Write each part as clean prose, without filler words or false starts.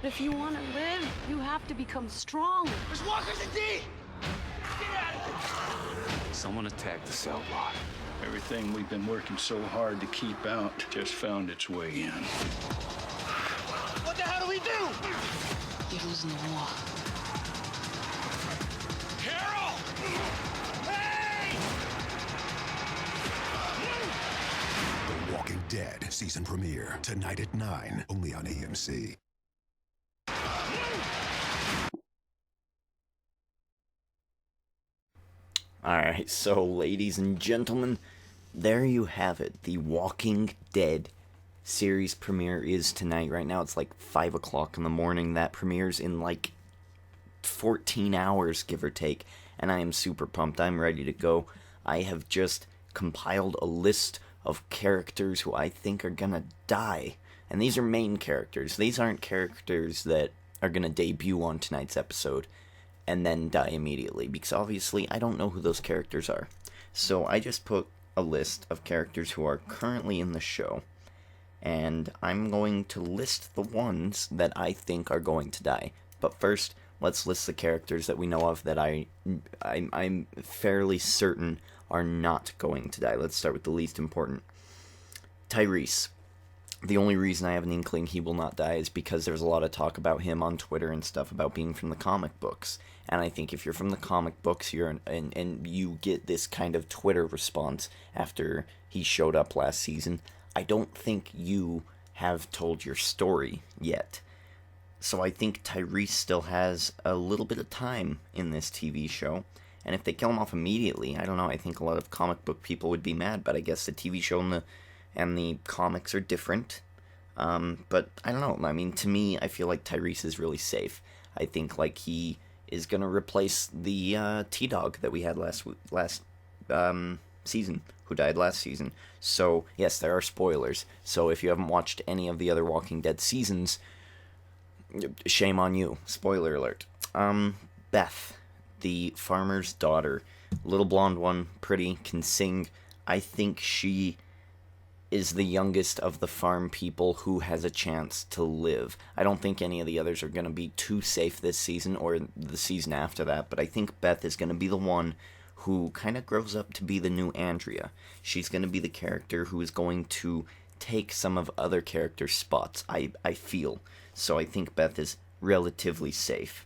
If you want to live, you have to become strong. There's walkers in D! Get out of here! Someone attacked the cell block. Everything we've been working so hard to keep out just found its way in. What the hell do we do? You're losing the war. Carol! Hey! The Walking Dead season premiere tonight at 9, only on AMC. Alright, so ladies and gentlemen, there you have it. The Walking Dead series premiere is tonight. Right now it's like 5 o'clock in the morning. That premieres in like 14 hours, give or take. And I am super pumped. I'm ready to go. I have just compiled a list of characters who I think are gonna die. And these are main characters. These aren't characters that are gonna debut on tonight's episode and then die immediately, because obviously I don't know who those characters are. So I just put a list of characters who are currently in the show, and I'm going to list the ones that I think are going to die. But first, let's list the characters that we know of that I'm fairly certain are not going to die. Let's start with the least important. Tyrese. The only reason I have an inkling he will not die is because there's a lot of talk about him on Twitter and stuff about being from the comic books. And I think if you're from the comic books, and you get this kind of Twitter response after he showed up last season, I don't think you have told your story yet. So I think Tyrese still has a little bit of time in this TV show. And if they kill him off immediately, I don't know, I think a lot of comic book people would be mad, but I guess the TV show and the comics are different. But I don't know. I mean, to me, I feel like Tyrese is really safe. I think like he is gonna replace the T-Dog that we had last season, who died last season. So yes, there are spoilers. So if you haven't watched any of the other Walking Dead seasons, shame on you. Spoiler alert. Beth, the farmer's daughter, little blonde one, pretty, can sing. I think she is the youngest of the farm people who has a chance to live. I don't think any of the others are going to be too safe this season or the season after that, but I think Beth is going to be the one who kind of grows up to be the new Andrea. She's going to be the character who is going to take some of other characters' spots, I feel. So I think Beth is relatively safe.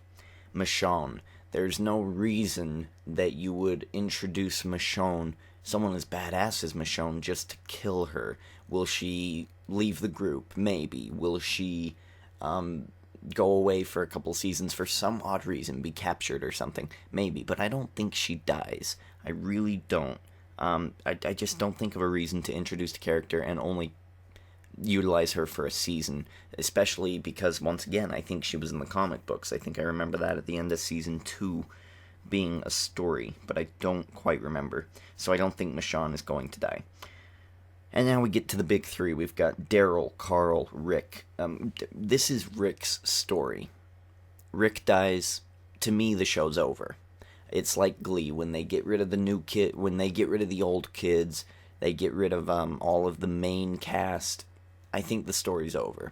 Michonne. There's no reason that you would introduce Michonne, someone as badass as Michonne, just to kill her. Will she leave the group? Maybe. Will she go away for a couple seasons for some odd reason, be captured or something? Maybe, but I don't think she dies. I really don't. I just don't think of a reason to introduce the character and only utilize her for a season, especially because, once again, I think she was in the comic books. I think I remember that at the end of season 2 being a story, but I don't quite remember. So I don't think Michonne is going to die. And now we get to the big three. We've got Daryl, Carl, Rick. This is Rick's story. Rick dies. To me, the show's over. It's like Glee, when they get rid of the new kid, when they get rid of the old kids, they get rid of all of the main cast. I think the story's over.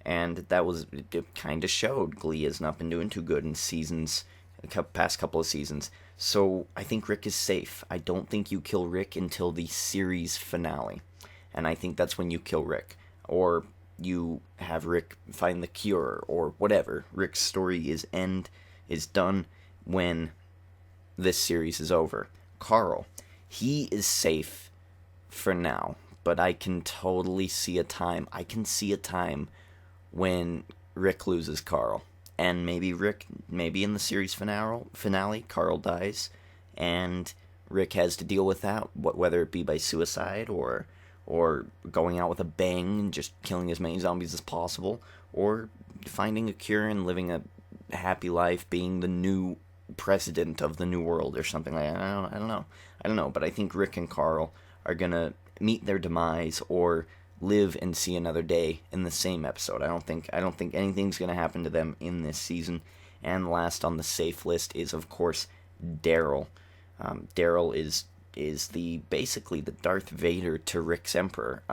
And that was, it kind of showed Glee has not been doing too good in seasons, past couple of seasons. So I think Rick is safe. I don't think you kill Rick until the series finale. And I think that's when you kill Rick. Or you have Rick find the cure, or whatever. Rick's story is done when this series is over. Carl, he is safe for now. But I can totally see a time. I can see a time when Rick loses Carl. And maybe in the series finale, Carl dies, and Rick has to deal with that, whether it be by suicide, or going out with a bang and just killing as many zombies as possible, or finding a cure and living a happy life, being the new president of the new world or something like that. I don't know. But I think Rick and Carl are gonna meet their demise or live and see another day in the same episode. I don't think anything's going to happen to them in this season. And last on the safe list is, of course, Daryl. Daryl is basically the Darth Vader to Rick's Emperor.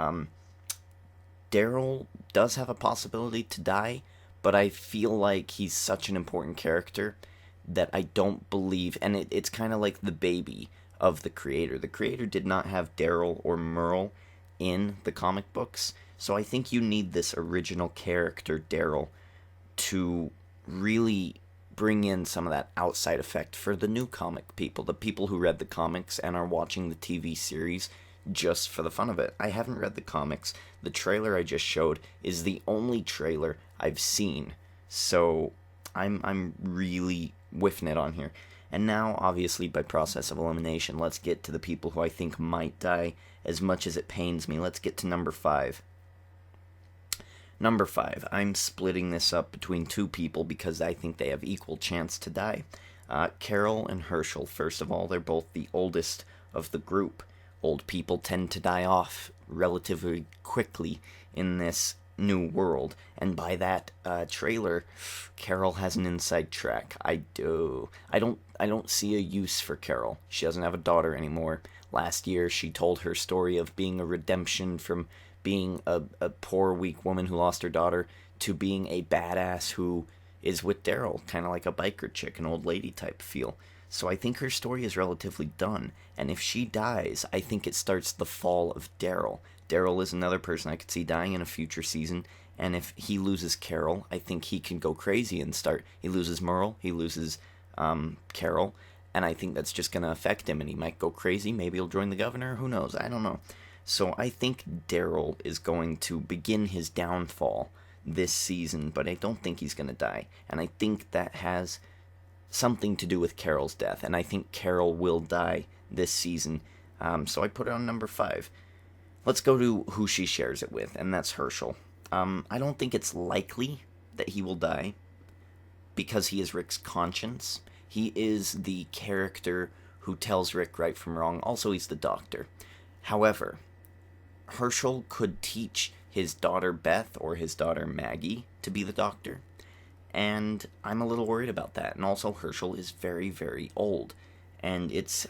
Daryl does have a possibility to die, but I feel like he's such an important character that I don't believe, and it's kind of like the baby of the creator. The creator did not have Daryl or Merle in the comic books, so I think you need this original character, Daryl, to really bring in some of that outside effect for the new comic people, the people who read the comics and are watching the TV series just for the fun of it. I haven't read the comics. The trailer I just showed is the only trailer I've seen, so I'm really whiffing it on here. And now, obviously, by process of elimination, let's get to the people who I think might die, as much as it pains me. Let's get to number 5. Number 5, I'm splitting this up between two people because I think they have equal chance to die. Carol and Hershel, first of all, they're both the oldest of the group. Old people tend to die off relatively quickly in this new world, and by that trailer, Carol has an inside track. I don't see a use for Carol. She doesn't have a daughter anymore. Last year, she told her story of being a redemption from being a poor, weak woman who lost her daughter to being a badass who is with Daryl, kind of like a biker chick, an old lady type feel. So I think her story is relatively done, and if she dies, I think it starts the fall of Daryl. Daryl is another person I could see dying in a future season, and if he loses Carol, I think he can go crazy and he loses Merle, he loses Carol, and I think that's just going to affect him, and he might go crazy. Maybe he'll join the governor, who knows, I don't know. So I think Daryl is going to begin his downfall this season, but I don't think he's going to die. And I think that has something to do with Carol's death, and I think Carol will die this season. So I put it on number 5. Let's go to who she shares it with, and that's Hershel. I don't think it's likely that he will die because he is Rick's conscience. He is the character who tells Rick right from wrong. Also, he's the doctor. However, Hershel could teach his daughter Beth or his daughter Maggie to be the doctor, and I'm a little worried about that. And also, Hershel is very, very old, and it's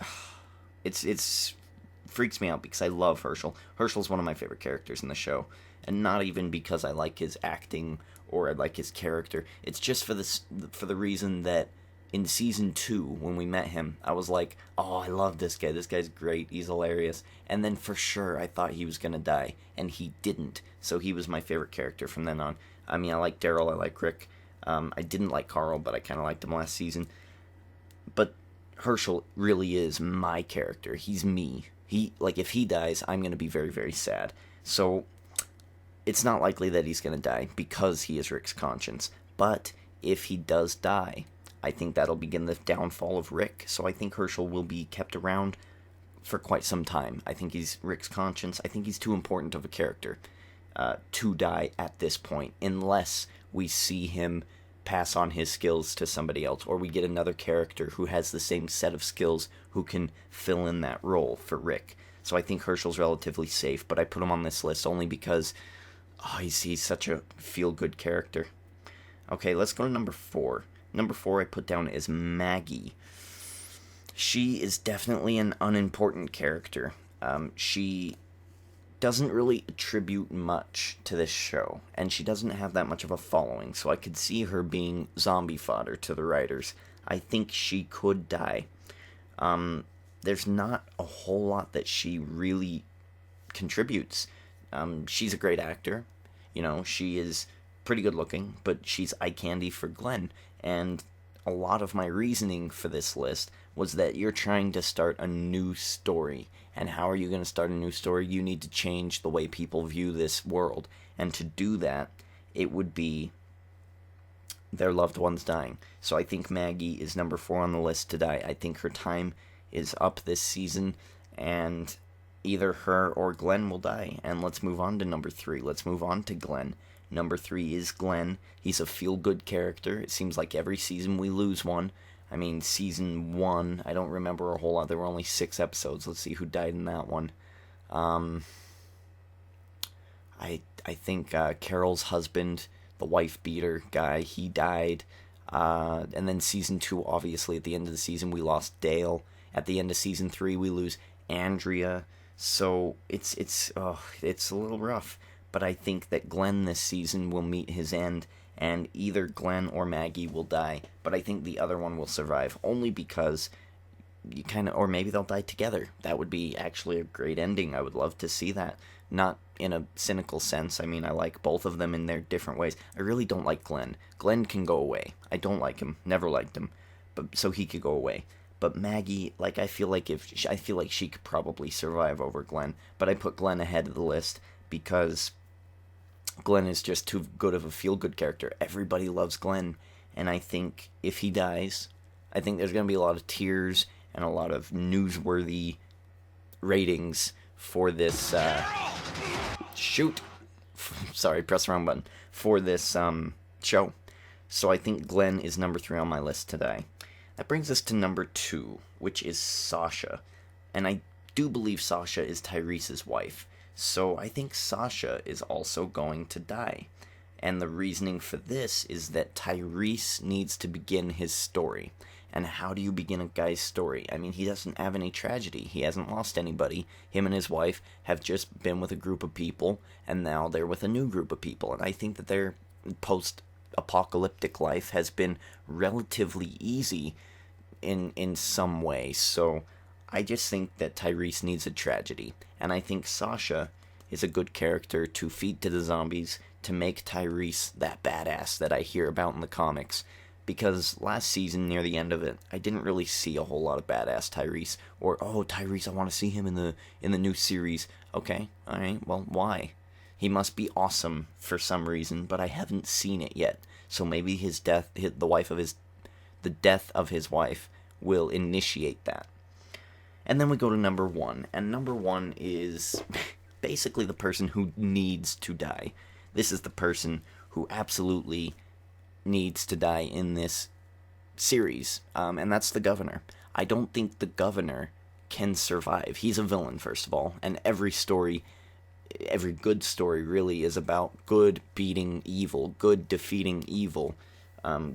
freaks me out because I love Hershel. Hershel's one of my favorite characters in the show, and not even because I like his acting or I like his character. It's just for the reason that in season 2, when we met him, I was like, oh, I love this guy. This guy's great. He's hilarious. And then for sure, I thought he was going to die, and he didn't. So he was my favorite character from then on. I mean, I like Daryl. I like Rick. I didn't like Carl, but I kind of liked him last season. But Hershel really is my character. He's me. If he dies, I'm going to be very, very sad. So it's not likely that he's going to die because he is Rick's conscience. But if he does die, I think that'll begin the downfall of Rick. So I think Hershel will be kept around for quite some time. I think he's Rick's conscience. I think he's too important of a character to die at this point, unless we see him pass on his skills to somebody else, or we get another character who has the same set of skills who can fill in that role for Rick. So I think Hershel's relatively safe, but I put him on this list only because he's such a feel-good character. Okay, let's go to number 4. Number 4 I put down is Maggie. She is definitely an unimportant character. She doesn't really attribute much to this show, and she doesn't have that much of a following, so I could see her being zombie fodder to the writers. I think she could die. There's not a whole lot that she really contributes. She's a great actor. She is pretty good looking, but she's eye candy for Glenn. And a lot of my reasoning for this list was that you're trying to start a new story. And how are you going to start a new story? You need to change the way people view this world. And to do that, it would be their loved ones dying. So I think Maggie is number 4 on the list to die. I think her time is up this season, and either her or Glenn will die. And let's move on to number 3. Let's move on to Glenn. Number 3 is Glenn. He's a feel-good character. It seems like every season we lose one. I mean, season 1, I don't remember a whole lot. There were only 6 episodes. Let's see who died in that one. I think Carol's husband, the wife-beater guy, he died. And then season 2, obviously, at the end of the season, we lost Dale. At the end of season 3, we lose Andrea. So it's a little rough. But I think that Glenn this season will meet his end, and either Glenn or Maggie will die, but I think the other one will survive, only because you kind of, or maybe they'll die together. That would be actually a great ending. I would love to see that. Not in a cynical sense. I mean, I like both of them in their different ways. I really don't like Glenn. Glenn can go away. I don't like him. Never liked him. But so he could go away. But Maggie, like, I feel like she could probably survive over Glenn. But I put Glenn ahead of the list because Glenn is just too good of a feel-good character. Everybody loves Glenn. And I think if he dies, I think there's going to be a lot of tears and a lot of newsworthy ratings for this, sorry, press the wrong button, for this, show. So I think Glenn is number 3 on my list today. That brings us to number 2, which is Sasha. And I do believe Sasha is Tyrese's wife. So I think Sasha is also going to die. And the reasoning for this is that Tyrese needs to begin his story. And how do you begin a guy's story? I mean, he doesn't have any tragedy. He hasn't lost anybody. Him and his wife have just been with a group of people, and now they're with a new group of people. And I think that their post-apocalyptic life has been relatively easy in some way. So I just think that Tyrese needs a tragedy. And I think Sasha is a good character to feed to the zombies, to make Tyrese that badass that I hear about in the comics. Because last season, near the end of it, I didn't really see a whole lot of badass Tyrese. Or, oh, Tyrese, I want to see him in the new series. Okay, alright, well, why? He must be awesome for some reason, but I haven't seen it yet. So maybe the death of his wife will initiate that. And then we go to number 1. And number 1 is basically the person who needs to die. This is the person who absolutely needs to die in this series, and that's the governor. I don't think the governor can survive. He's a villain, first of all, and every good story really is about good beating evil, good defeating evil,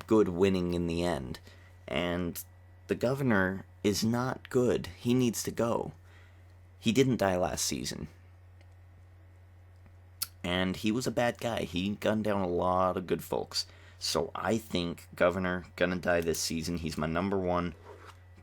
good winning in the end. And the governor is not good. He needs to go. He didn't die last season. And he was a bad guy. He gunned down a lot of good folks. So I think Governor gonna die this season. He's my number 1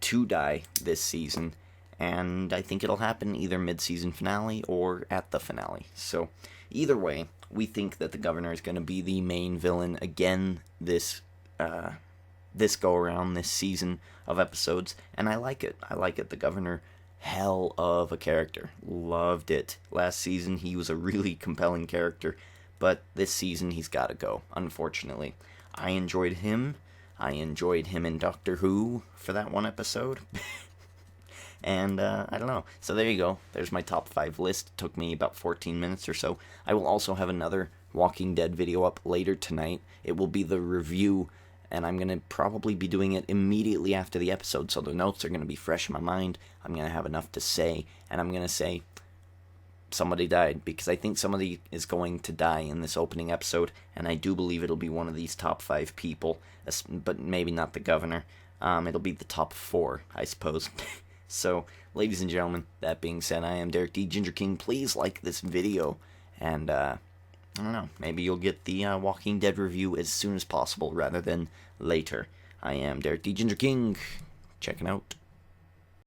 to die this season. And I think it'll happen either mid-season finale or at the finale. So either way, we think that the Governor is gonna be the main villain again this go-around, this season of episodes. And I like it. I like it. The Governor, hell of a character. Loved it. Last season, he was a really compelling character. But this season, he's got to go, unfortunately. I enjoyed him. I enjoyed him in Doctor Who for that one episode. And, I don't know. So there you go. There's my top 5 list. It took me about 14 minutes or so. I will also have another Walking Dead video up later tonight. It will be the review, and I'm going to probably be doing it immediately after the episode, so the notes are going to be fresh in my mind. I'm going to have enough to say, and I'm going to say somebody died, because I think somebody is going to die in this opening episode, and I do believe it'll be one of these top 5 people, but maybe not the governor. It'll be the top 4, I suppose. So, ladies and gentlemen, that being said, I am Derek D. Ginger King. Please like this video, and, I don't know, maybe you'll get the Walking Dead review as soon as possible rather than later. I am Derek D. Ginger King. Checking out.